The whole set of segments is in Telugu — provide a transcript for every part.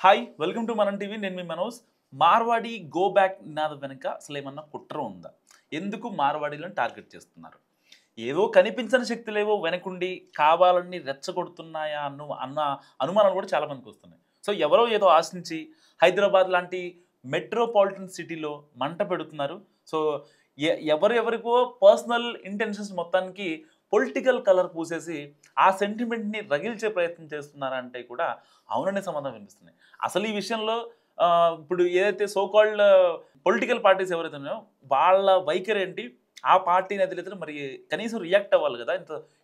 హాయ్ వెల్కమ్ టు మనం టీవీ. నేను మీ మనోజ్. మార్వాడి గో బ్యాక్ నినాదం వెనుక అసలు ఏమన్నా కుట్ర ఉందా? ఎందుకు మార్వాడీలను టార్గెట్ చేస్తున్నారు? ఏవో కనిపించని శక్తులేవో వెనకుండి కావాలని రెచ్చగొడుతున్నాయా అన్న అనుమానాలు కూడా చాలా మందికి వస్తున్నాయి. సో ఎవరో ఏదో ఆశించి హైదరాబాద్ లాంటి మెట్రోపాలిటన్ సిటీలో మంట పెడుతున్నారు. సో ఎవరెవరికో పర్సనల్ ఇంటెన్షన్స్ మొత్తానికి పొలిటికల్ కలర్ పూసేసి ఆ సెంటిమెంట్‌ని రగిల్చే ప్రయత్నం చేస్తున్నారంటే కూడా అవుననే సమాధానం వినిపిస్తుంది. అసలు ఈ విషయంలో ఇప్పుడు ఏదైతే సో కాల్డ్ పొలిటికల్ పార్టీస్ ఎవరైతే ఉన్నాయో వాళ్ళ వైఖరేంటి? ఆ పార్టీ నేతలైతే మరి కనీసం రియాక్ట్ అవ్వాలి గదా!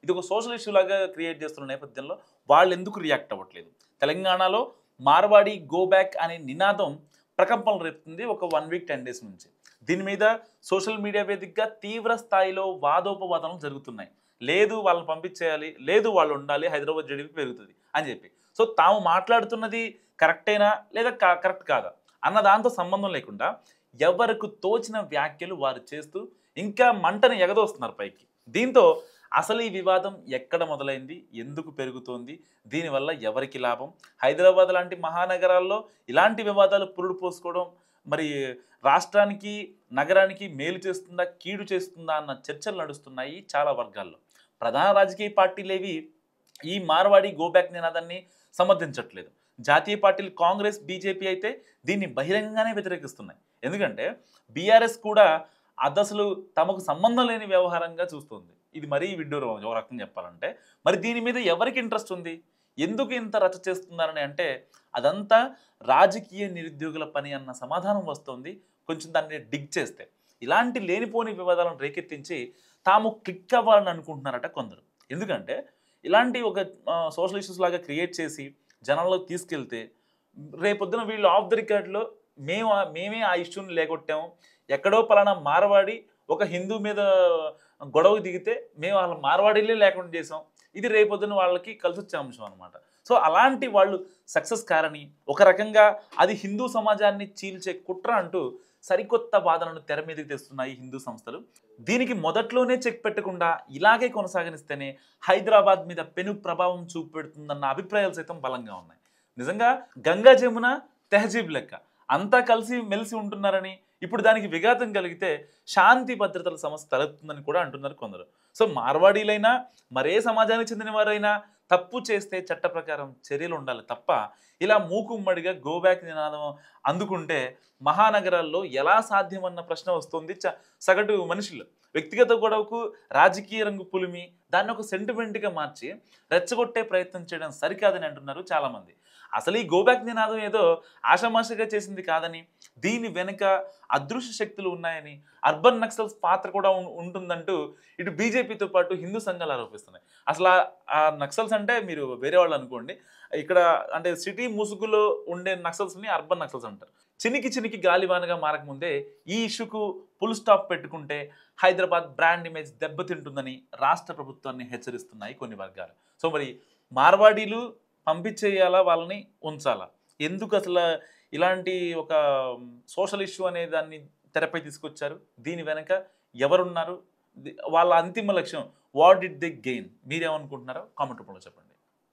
ఇదొక సోషల్ ఇష్యూ లాగా క్రియేట్ చేస్తున్న నేపథ్యంలో వాళ్ళెందుకు రియాక్ట్ అవ్వట్లేదు? తెలంగాణలో మార్వాడి గో బ్యాక్ అనే నినాదం ప్రకంపనలు రేపుతుంది ఒక 1 వీక్ 10 డేస్ నుంచి. దీని మీద సోషల్ మీడియా వేదికగా తీవ్ర స్థాయిలో వాదోపవాదనలు జరుగుతున్నాయి. లేదు వాళ్ళని పంపించేయాలి, లేదు వాళ్ళు ఉండాలి, హైదరాబాద్ జీడీపీ పెరుగుతది అని చెప్పి. సో తాము మాట్లాడుతున్నది కరెక్టేనా లేదా కరెక్ట్ కాదా అన్న దాంతో సంబంధం లేకుండా ఎవరికి తోచిన వ్యాఖ్యలు వారు చేస్తూ ఇంకా మంటని ఎగదోస్తున్నారు పైకి. దీంతో అసలు ఈ వివాదం ఎక్కడ మొదలైంది? ఎందుకు పెరుగుతోంది? దీనివల్ల ఎవరికి లాభం? హైదరాబాద్ లాంటి మహానగరాల్లో ఇలాంటి వివాదాలు పురుడు పోసుకోవడం మరి రాష్ట్రానికి, నగరానికి మేలు చేస్తుందా, కీడు చేస్తుందా అన్న చర్చలు నడుస్తున్నాయి చాలా వర్గాల్లో. ప్రధాన రాజకీయ పార్టీలేవి ఈ మార్వాడి గో బ్యాక్ నినాదాన్ని సమర్థించట్లేదు. జాతీయ పార్టీలు కాంగ్రెస్, బీజేపీ అయితే దీన్ని బహిరంగంగానే వ్యతిరేకిస్తున్నాయి. ఎందుకంటే బీఆర్ఎస్ కూడా అదసలు తమకు సంబంధం లేని వ్యవహారంగా చూస్తుంది. ఇది మరీ విడ్డూరం ఒక రకంగా చెప్పాలంటే. మరి దీని మీద ఎవరికి ఇంట్రెస్ట్ ఉంది? ఎందుకు ఇంత రచ్చ చేస్తున్నారని అంటే అదంతా రాజకీయ నిరుద్యోగుల పని అన్న సమాధానం వస్తుంది కొంచెం దాన్ని డిగ్ చేస్తే. ఇలాంటి లేనిపోని వివాదాలను రేకెత్తించి తాము క్లిక్ అవ్వాలని అనుకుంటున్నారట కొందరు. ఎందుకంటే ఇలాంటి ఒక సోషల్ ఇష్యూస్ లాగా క్రియేట్ చేసి జనాల్లోకి తీసుకెళ్తే రేపొద్దున వీళ్ళు ఆఫ్ ద రికార్డ్‌లో మేమే ఆ ఇష్యూని లేగొట్టాము. ఎక్కడో పలానా మార్వాడి ఒక హిందూ మీద గొడవకు దిగితే మేము వాళ్ళ మార్వాడీలే లేకుండా చేసాం. ఇది రేపొద్దున వాళ్ళకి కలిసొచ్చే అంశం అనమాట. సో అలాంటి వాళ్ళు సక్సెస్ కారని ఒక రకంగా అది హిందూ సమాజాన్ని చీల్చే కుట్ర అంటూ సరికొత్త వాదనను తెర మీదకి తెస్తున్నాయి హిందూ సంస్థలు. దీనికి మొదట్లోనే చెక్ పెట్టకుండా ఇలాగే కొనసాగనిస్తేనే హైదరాబాద్ మీద పెను ప్రభావం చూపెడుతుందన్న అభిప్రాయాలు సైతం బలంగా ఉన్నాయి. నిజంగా గంగా జమున తెహజీబ్ లెక్క అంతా కలిసి మెలిసి ఉంటున్నారని ఇప్పుడు దానికి విఘాతం కలిగితే శాంతి భద్రతల సమస్య తలెత్తుందని కూడా అంటున్నారు కొందరు. సో మార్వాడీలైనా మరే సమాజానికి చెందిన వారైనా తప్పు చేస్తే చట్ట ప్రకారం చర్యలు ఉండాలి తప్ప ఇలా మూకుమ్మడిగా గో బ్యాక్ నినాదం అందుకుంటే మహానగరాల్లో ఎలా సాధ్యమన్న ప్రశ్న వస్తుంది సగటు మనుషులు. వ్యక్తిగత గొడవకు రాజకీయ రంగు పులిమి దాన్ని ఒక సెంటిమెంట్గా మార్చి రెచ్చగొట్టే ప్రయత్నం చేయడం సరికాదని అంటున్నారు చాలామంది. అసలు ఈ గో బ్యాక్ నినాదం ఏదో ఆషామాషిగా చేసింది కాదని, దీని వెనుక అదృశ్య శక్తులు ఉన్నాయని, అర్బన్ నక్సల్స్ పాత్ర కూడా ఉంటుందంటూ ఇటు బీజేపీతో పాటు హిందూ సంఘాలు ఆరోపిస్తున్నాయి. అసలు ఆ నక్సల్స్ అంటే మీరు వేరే వాళ్ళు అనుకోండి. ఇక్కడ అంటే సిటీ ముసుగులో ఉండే నక్సల్స్‌ని అర్బన్ నక్సల్స్ అంటారు. చినికి చినికి గాలివానగా మారకముందే ఈ ఇష్యూకు ఫుల్ స్టాప్ పెట్టుకుంటే హైదరాబాద్ బ్రాండ్ ఇమేజ్ దెబ్బతింటుందని రాష్ట్ర ప్రభుత్వాన్ని హెచ్చరిస్తున్నాయి కొన్ని వర్గాలు. సో మరి మార్వాడీలు పంపించేయాలా? వాళ్ళని ఉంచాలా? ఎందుకు అసలు ఇలాంటి ఒక సోషల్ ఇష్యూ అనే దాన్ని తెరపై తీసుకొచ్చారు? దీని వెనక ఎవరున్నారు? వాళ్ళ అంతిమ లక్ష్యం వాట్ డిడ్ దే గెయిన్? మీరేమనుకుంటున్నారో కామెంట్ రూపంలో చెప్పండి.